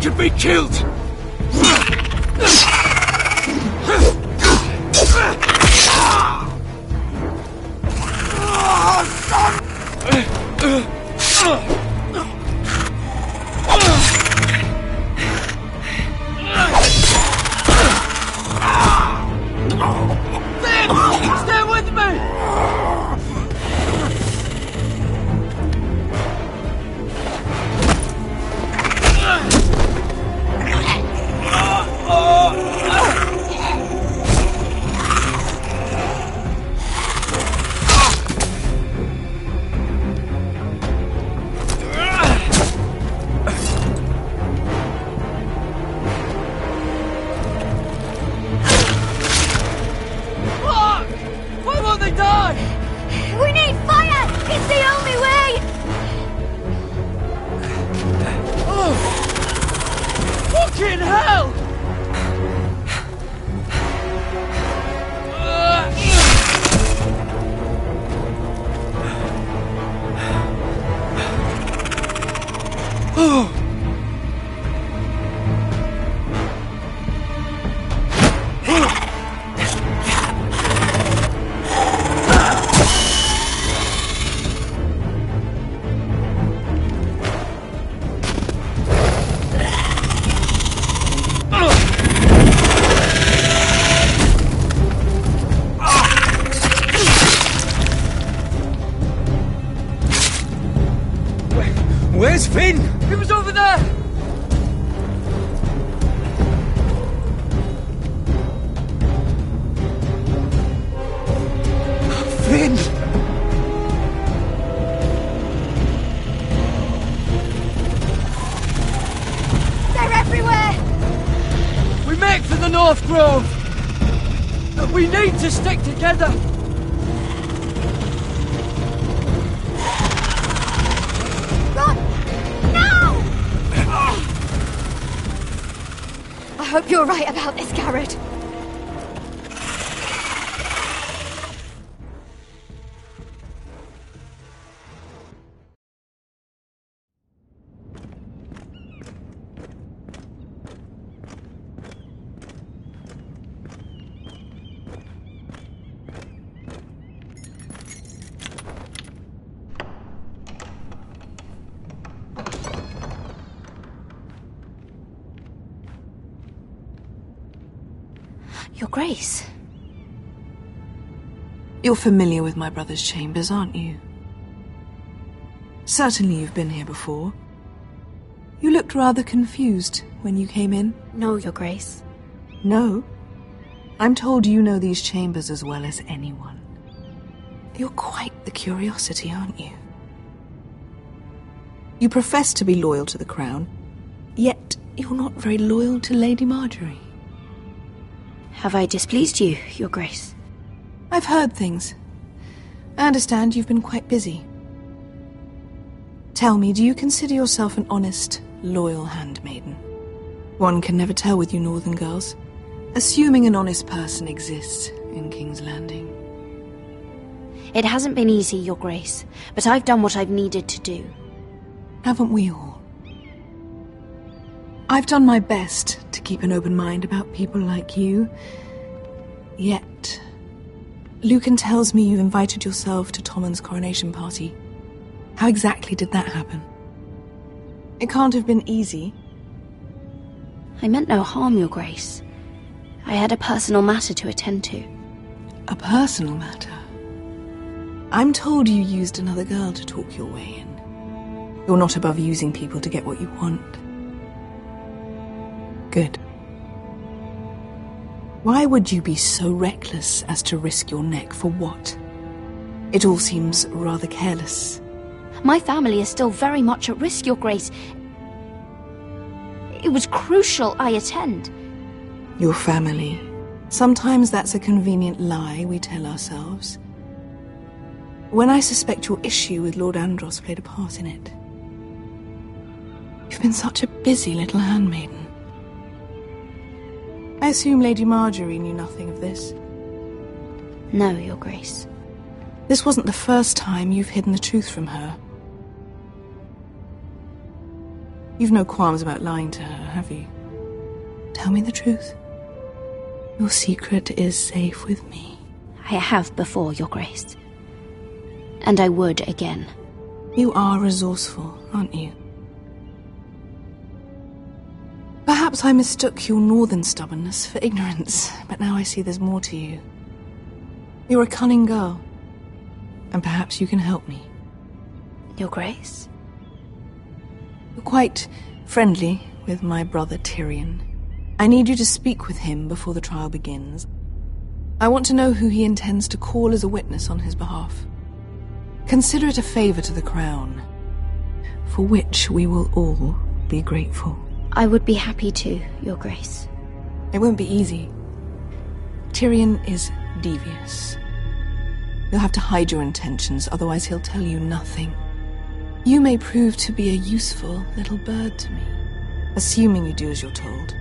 could be killed! Stay with me! Why won't they die? We need fire! It's the only way! Oh! Fucking hell! Oh! Where's Finn? He was over there! Finn! They're everywhere! We make for the North Grove! But we need to stick together! Run! Now! I hope you're right about this, Garrett. Your Grace. You're familiar with my brother's chambers, aren't you? Certainly you've been here before. You looked rather confused when you came in. No, Your Grace. No? I'm told you know these chambers as well as anyone. You're quite the curiosity, aren't you? You profess to be loyal to the crown, yet you're not very loyal to Lady Marjorie. Have I displeased you, Your Grace? I've heard things. I understand you've been quite busy. Tell me, do you consider yourself an honest, loyal handmaiden? One can never tell with you northern girls. Assuming an honest person exists in King's Landing. It hasn't been easy, Your Grace, but I've done what I've needed to do. Haven't we all? I've done my best to keep an open mind about people like you. Yet, Lucan tells me you invited yourself to Tommen's coronation party. How exactly did that happen? It can't have been easy. I meant no harm, Your Grace. I had a personal matter to attend to. A personal matter? I'm told you used another girl to talk your way in. You're not above using people to get what you want. Good. Why would you be so reckless as to risk your neck for what? It all seems rather careless. My family is still very much at risk, Your Grace. It was crucial I attend. Your family. Sometimes that's a convenient lie we tell ourselves. When I suspect your issue with Lord Andros played a part in it. You've been such a busy little handmaiden. I assume Lady Marjorie knew nothing of this. No, Your Grace. This wasn't the first time you've hidden the truth from her. You've no qualms about lying to her, have you? Tell me the truth. Your secret is safe with me. I have before, Your Grace. And I would again. You are resourceful, aren't you? Perhaps I mistook your northern stubbornness for ignorance, but now I see there's more to you. You're a cunning girl, and perhaps you can help me. Your Grace? You're quite friendly with my brother Tyrion. I need you to speak with him before the trial begins. I want to know who he intends to call as a witness on his behalf. Consider it a favor to the crown, for which we will all be grateful. I would be happy to, Your Grace. It won't be easy. Tyrion is devious. You'll have to hide your intentions, otherwise he'll tell you nothing. You may prove to be a useful little bird to me, assuming you do as you're told.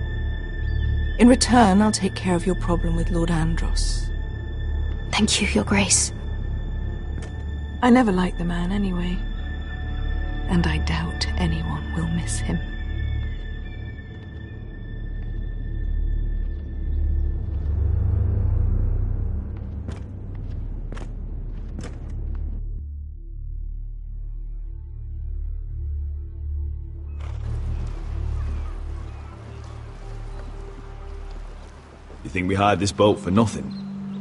In return, I'll take care of your problem with Lord Andros. Thank you, Your Grace. I never liked the man anyway, and I doubt anyone will miss him. You think we hired this boat for nothing?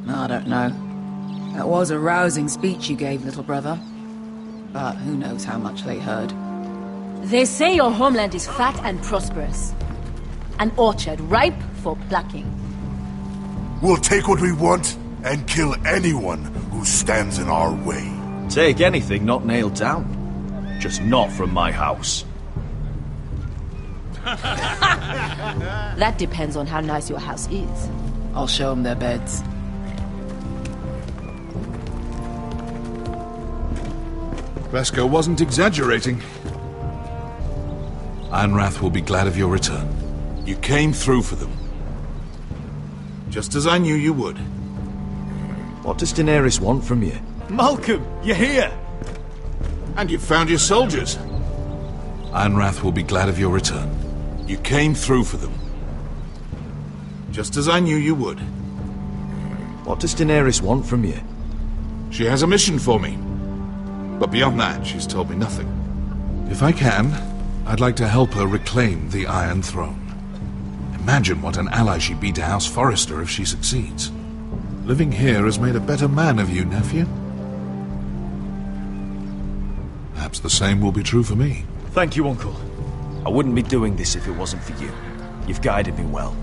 I don't know. That was a rousing speech you gave, little brother. But who knows how much they heard. They say your homeland is fat and prosperous. An orchard ripe for plucking. We'll take what we want and kill anyone who stands in our way. Take anything not nailed down. Just not from my house. That depends on how nice your house is. I'll show them their beds. Vesco wasn't exaggerating. Ironrath will be glad of your return. You came through for them. Just as I knew you would. What does Daenerys want from you? Malcolm, you're here! And you found your soldiers. Ironrath will be glad of your return. You came through for them. Just as I knew you would. What does Daenerys want from you? She has a mission for me. But beyond that, she's told me nothing. If I can, I'd like to help her reclaim the Iron Throne. Imagine what an ally she'd be to House Forrester if she succeeds. Living here has made a better man of you, nephew. Perhaps the same will be true for me. Thank you, Uncle. I wouldn't be doing this if it wasn't for you. You've guided me well.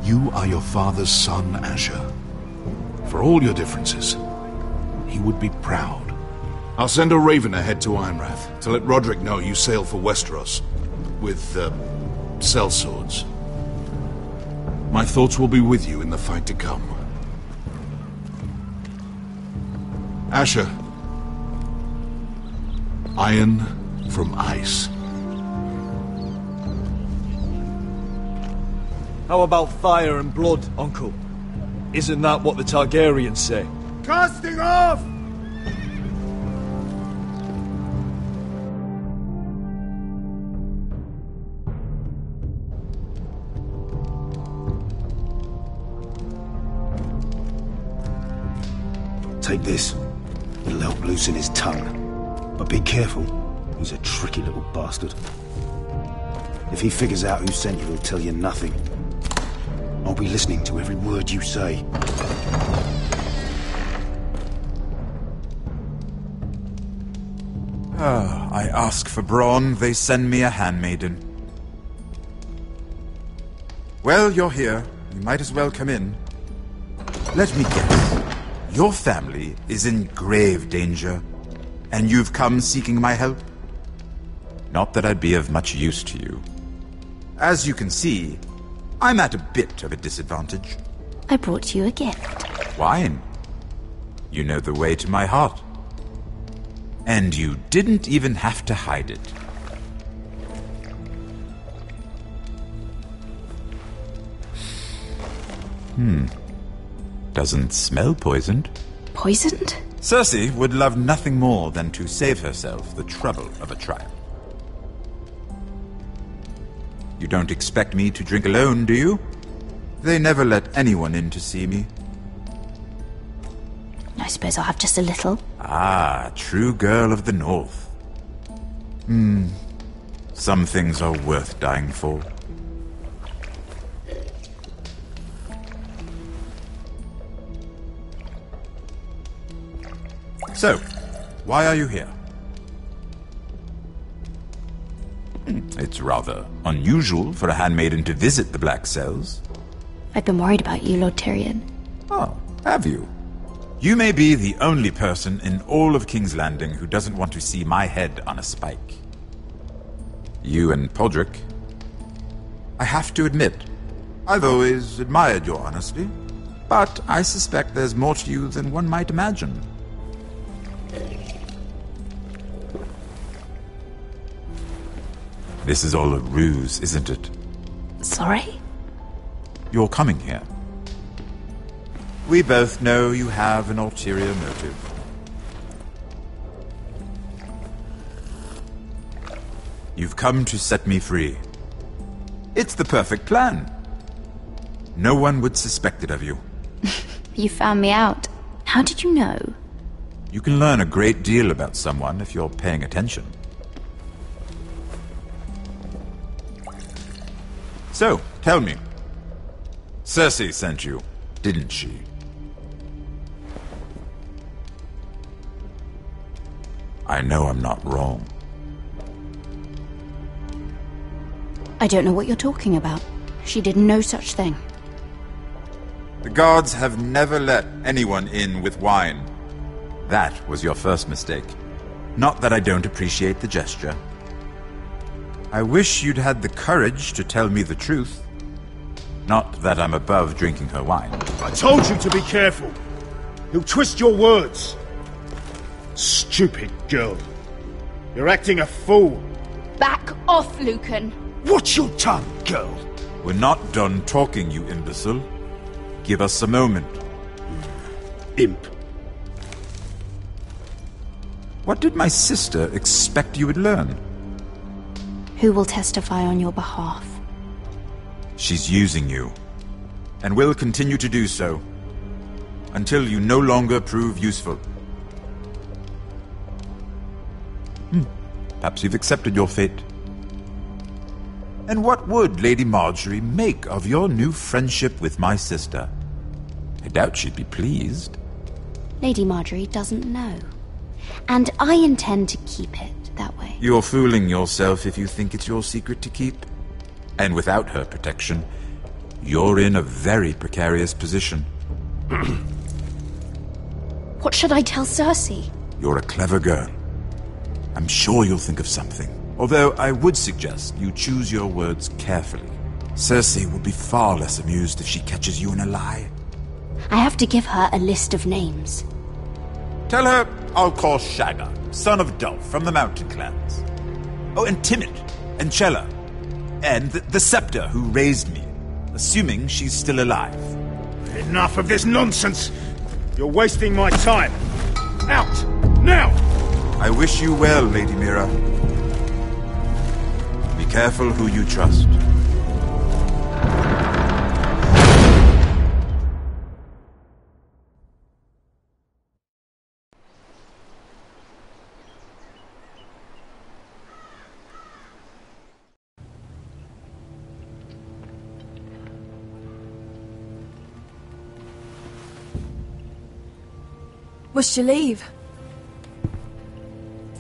You are your father's son, Asher. For all your differences, he would be proud. I'll send a raven ahead to Ironrath to let Roderick know you sail for Westeros with, sellswords. My thoughts will be with you in the fight to come. Asher. Iron from ice. How about fire and blood, Uncle? Isn't that what the Targaryens say? Casting off! Take this. It'll help loosen his tongue. But be careful. He's a tricky little bastard. If he figures out who sent you, he'll tell you nothing. I'll be listening to every word you say. I ask for brawn, they send me a handmaiden. Well, you're here. You might as well come in. Let me guess. Your family is in grave danger, and you've come seeking my help? Not that I'd be of much use to you. As you can see, I'm at a bit of a disadvantage. I brought you a gift. Wine. You know the way to my heart. And you didn't even have to hide it. Doesn't smell poisoned. Poisoned? Cersei would love nothing more than to save herself the trouble of a trial. You don't expect me to drink alone, do you? They never let anyone in to see me. I suppose I'll have just a little. Ah, true girl of the North. Some things are worth dying for. So, why are you here? It's rather unusual for a handmaiden to visit the Black Cells. I've been worried about you, Lord Tyrion. Oh, have you? You may be the only person in all of King's Landing who doesn't want to see my head on a spike. You and Podrick. I have to admit, I've always admired your honesty, but I suspect there's more to you than one might imagine. This is all a ruse, isn't it? Sorry? You're coming here. We both know you have an ulterior motive. You've come to set me free. It's the perfect plan. No one would suspect it of you. You found me out. How did you know? You can learn a great deal about someone if you're paying attention. So, tell me. Cersei sent you, didn't she? I know I'm not wrong. I don't know what you're talking about. She did no such thing. The guards have never let anyone in with wine. That was your first mistake. Not that I don't appreciate the gesture. I wish you'd had the courage to tell me the truth. Not that I'm above drinking her wine. I told you to be careful. He'll twist your words. Stupid girl. You're acting a fool. Back off, Lucan. Watch your tongue, girl. We're not done talking, you imbecile. Give us a moment. Imp. What did my sister expect you would learn? Who will testify on your behalf? She's using you, and will continue to do so, until you no longer prove useful. Perhaps you've accepted your fate. And what would Lady Marjorie make of your new friendship with my sister? I doubt she'd be pleased. Lady Marjorie doesn't know. And I intend to keep it that way. You're fooling yourself if you think it's your secret to keep. And without her protection, you're in a very precarious position. What should I tell Cersei? You're a clever girl. I'm sure you'll think of something. Although I would suggest you choose your words carefully. Cersei will be far less amused if she catches you in a lie. I have to give her a list of names. Tell her I'll call Shagga, son of Dolph from the Mountain Clans. Oh, and Timid, and Chella, and the Scepter who raised me, assuming she's still alive. Enough of this nonsense! You're wasting my time! Out! Now! I wish you well, Lady Mira. Be careful who you trust. Must you leave?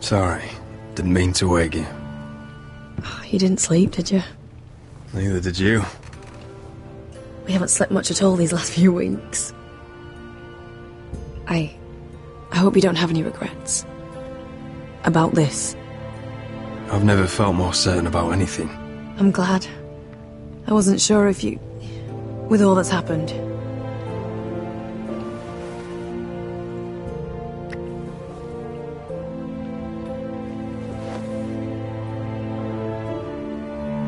Sorry, didn't mean to wake you. You didn't sleep, did you? Neither did you. We haven't slept much at all these last few weeks. I hope you don't have any regrets. About this. I've never felt more certain about anything. I'm glad. I wasn't sure if you... with all that's happened.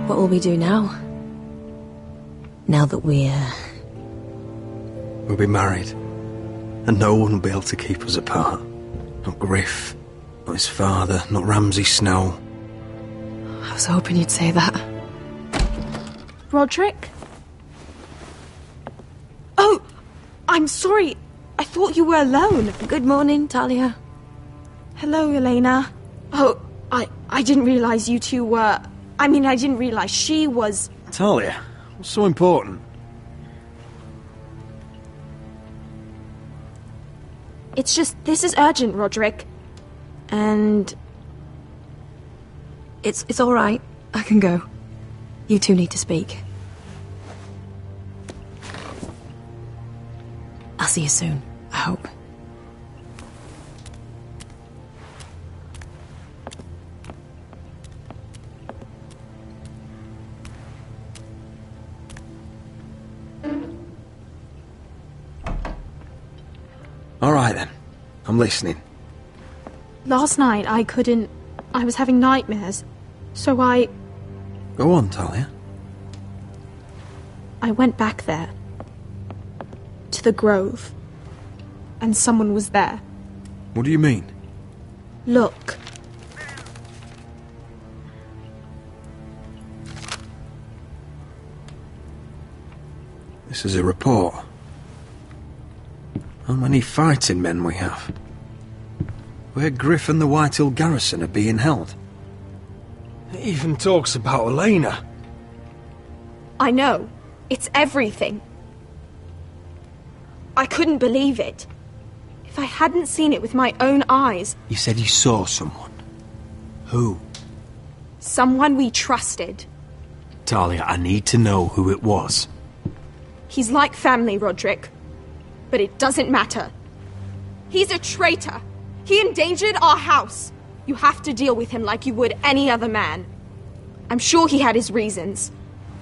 What will we do now? Now that we're... We'll be married. And no one will be able to keep us apart. Not Griff, not his father, not Ramsay Snow. I was hoping you'd say that. Roderick? Oh, I'm sorry. I thought you were alone. Good morning, Talia. Hello, Elena. Oh, I didn't realize you two were... I mean, I didn't realize she was... Talia, what's so important? It's just, this is urgent, Roderick. And... It's all right. I can go. You two need to speak. I'll see you soon, I hope. All right then. I'm listening. Last night, I was having nightmares. So Go on, Talia. I went back there. To the grove. And someone was there. What do you mean? Look. This is a report. How many fighting men we have? Where Griff and the Whitehill garrison are being held. It even talks about Elena. I know. It's everything. I couldn't believe it. If I hadn't seen it with my own eyes... You said you saw someone. Who? Someone we trusted. Talia, I need to know who it was. He's like family, Roderick. But it doesn't matter. He's a traitor. He endangered our house. You have to deal with him like you would any other man. I'm sure he had his reasons.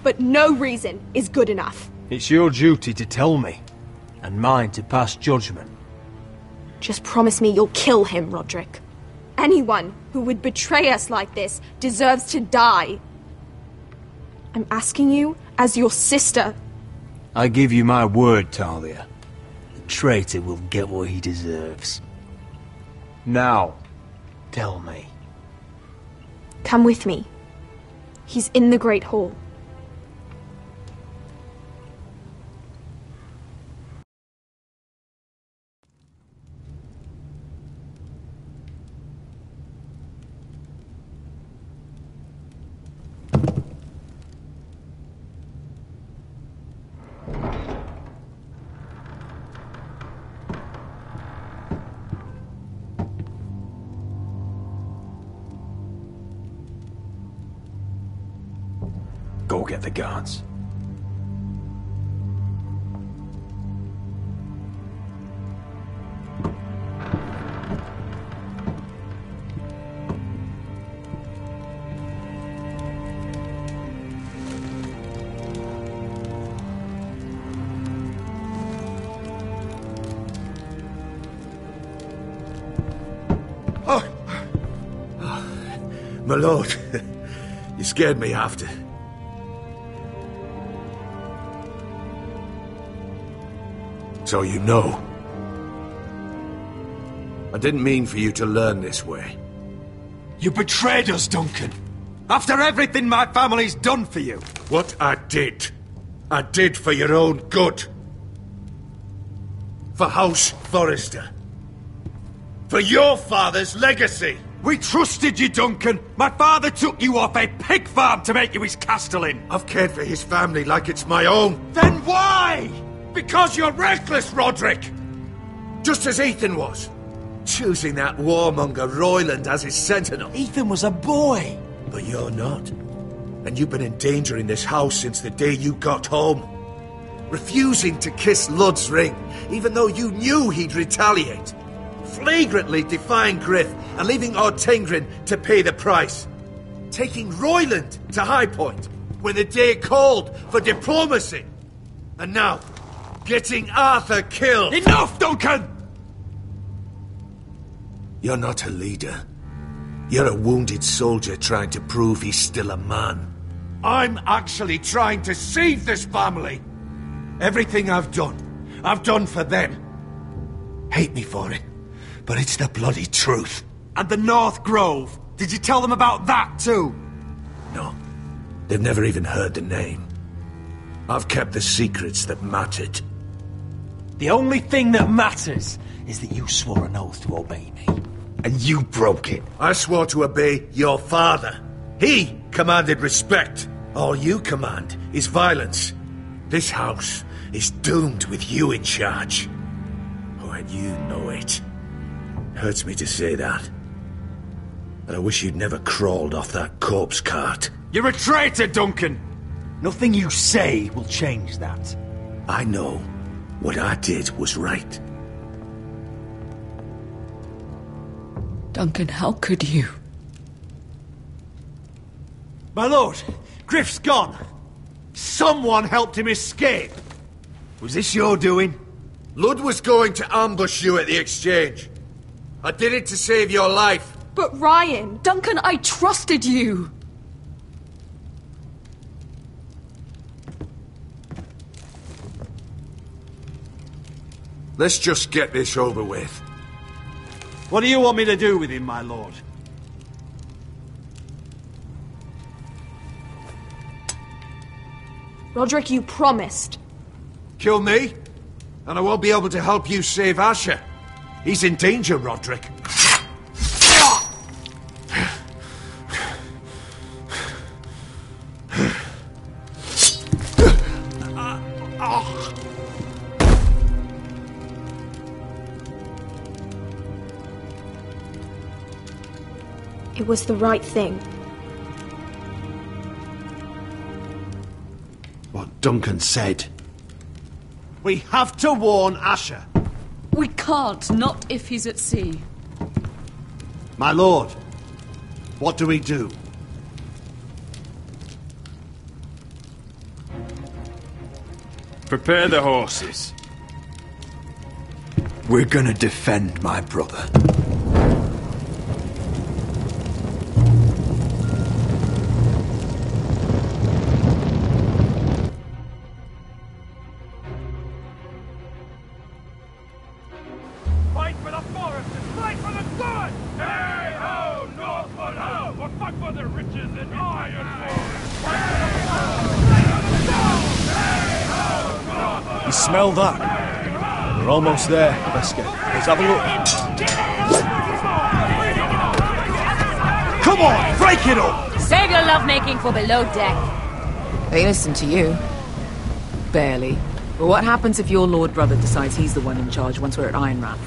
But no reason is good enough. It's your duty to tell me. And mine to pass judgment. Just promise me you'll kill him, Roderick. Anyone who would betray us like this deserves to die. I'm asking you as your sister. I give you my word, Talia. The traitor will get what he deserves. Now, tell me. Come with me. He's in the Great Hall. Go get the guards. My lord, you scared me after. So you know. I didn't mean for you to learn this way. You betrayed us, Duncan. After everything my family's done for you. What I did for your own good. For House Forrester. For your father's legacy. We trusted you, Duncan. My father took you off a pig farm to make you his castellan. I've cared for his family like it's my own. Then why? Because you're reckless, Roderick! Just as Ethan was. Choosing that warmonger Royland as his sentinel. Ethan was a boy. But you're not. And you've been in danger in this house since the day you got home. Refusing to kiss Lud's ring, even though you knew he'd retaliate. Flagrantly defying Griff and leaving Ortingrin to pay the price. Taking Royland to High Point when the day called for diplomacy. And now, getting Arthur killed. Enough, Duncan! You're not a leader. You're a wounded soldier trying to prove he's still a man. I'm actually trying to save this family. Everything I've done for them. Hate me for it, but it's the bloody truth. And the North Grove. Did you tell them about that too? No. They've never even heard the name. I've kept the secrets that mattered. The only thing that matters is that you swore an oath to obey me. And you broke it. I swore to obey your father. He commanded respect. All you command is violence. This house is doomed with you in charge. Oh, and you know it. Hurts me to say that. But I wish you'd never crawled off that corpse cart. You're a traitor, Duncan! Nothing you say will change that. I know what I did was right. Duncan, how could you? My lord, Griff's gone. Someone helped him escape. Was this your doing? Ludd was going to ambush you at the exchange. I did it to save your life. But Ryan... Duncan, I trusted you! Let's just get this over with. What do you want me to do with him, my lord? Roderick, you promised. Kill me, and I won't be able to help you save Asher. He's in danger, Roderick. It was the right thing. What Duncan said. We have to warn Asher. We can't, not if he's at sea. My lord, what do we do? Prepare the horses. We're gonna defend my brother. Fight for the forest and fight for the good! Hey ho, Northwood ho! We'll fight for the riches and iron You smell that? We're almost there. Let's have a look. Come on, break it up! Save your lovemaking for below deck. They listen to you. Barely. But what happens if your lord brother decides he's the one in charge once we're at Ironrath?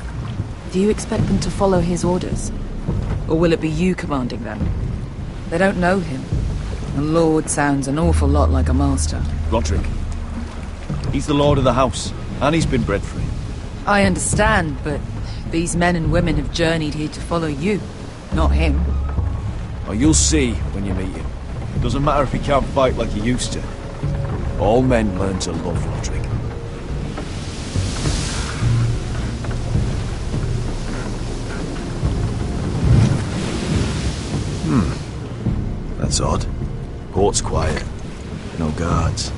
Do you expect them to follow his orders? Or will it be you commanding them? They don't know him. A lord sounds an awful lot like a master. Roderick. He's the lord of the house, and he's been bred for it. I understand, but these men and women have journeyed here to follow you, not him. Oh, you'll see when you meet him. Doesn't matter if he can't fight like he used to. All men learn to love Roderick. That's odd. Port's quiet. No guards.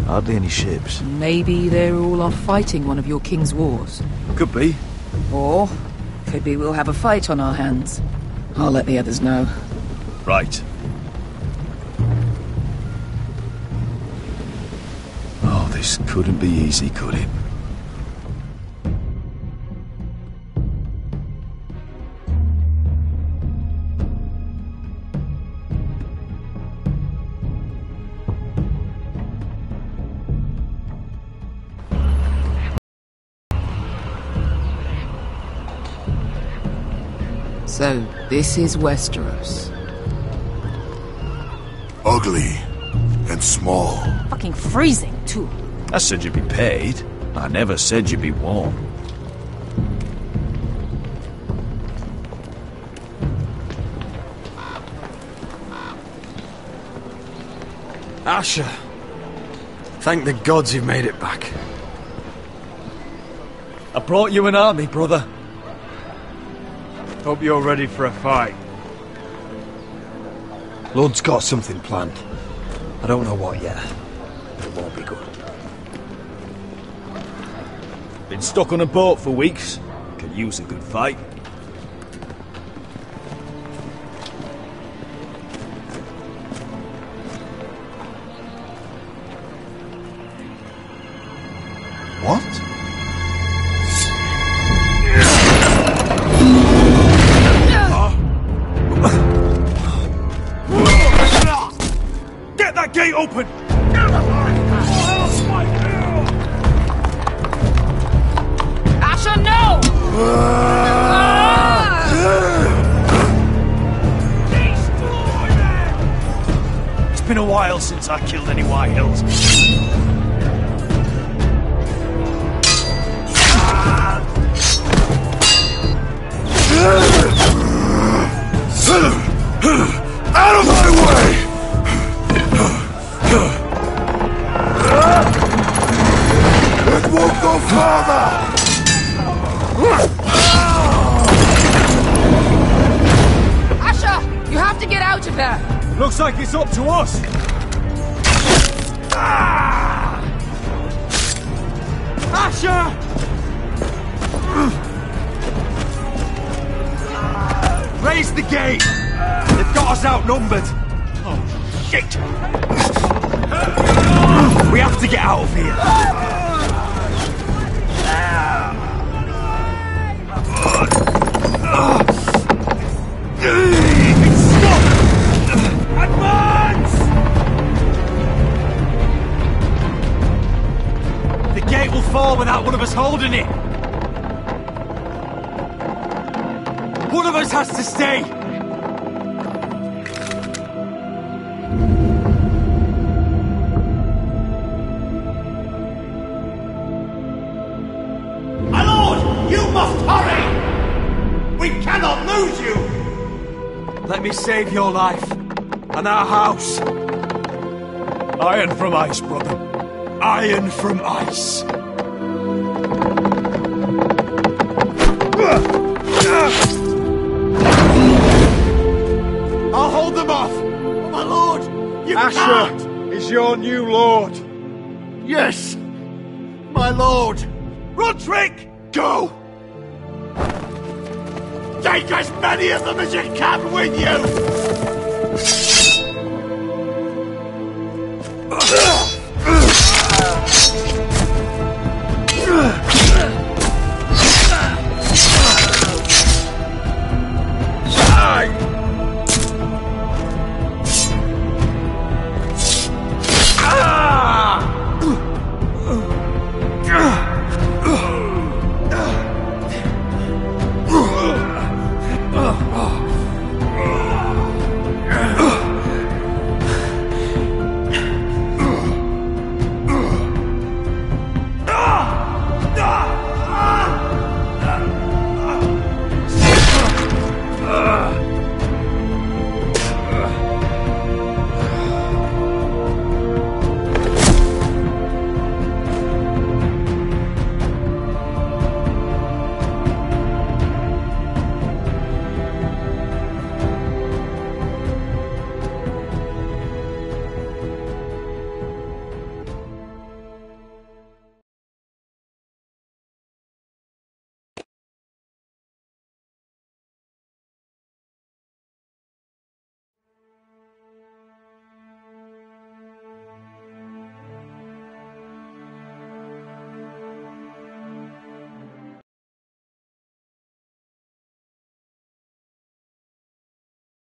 Hardly any ships. Maybe they're all off fighting one of your king's wars. Could be. Or could be we'll have a fight on our hands. I'll let the others know. Right. Oh, this couldn't be easy, could it? So, this is Westeros. Ugly and small. Fucking freezing, too. I said you'd be paid. I never said you'd be warm. Asher. Thank the gods you've made it back. I brought you an army, brother. Hope you're ready for a fight. Ludd's got something planned. I don't know what yet, but it won't be good. Been stuck on a boat for weeks. Could use a good fight. open! Asher, no! It's been a while since I killed any White Hills. Out of my way! It won't go farther! Asher, you have to get out of there! Looks like it's up to us! Asher! Raise the gate! They've got us outnumbered! Oh, shit! We have to get out of here! It's stuck! Advance! The gate will fall without one of us holding it! One of us has to stay! My lord, you must hurry! We cannot lose you! Let me save your life, and our house. Iron from ice, brother. Iron from ice. I'll hold them off! Oh, my lord, you Asher can't! is your new lord. Yes, my lord! Roderick! Go! Take as many of them as you can with you!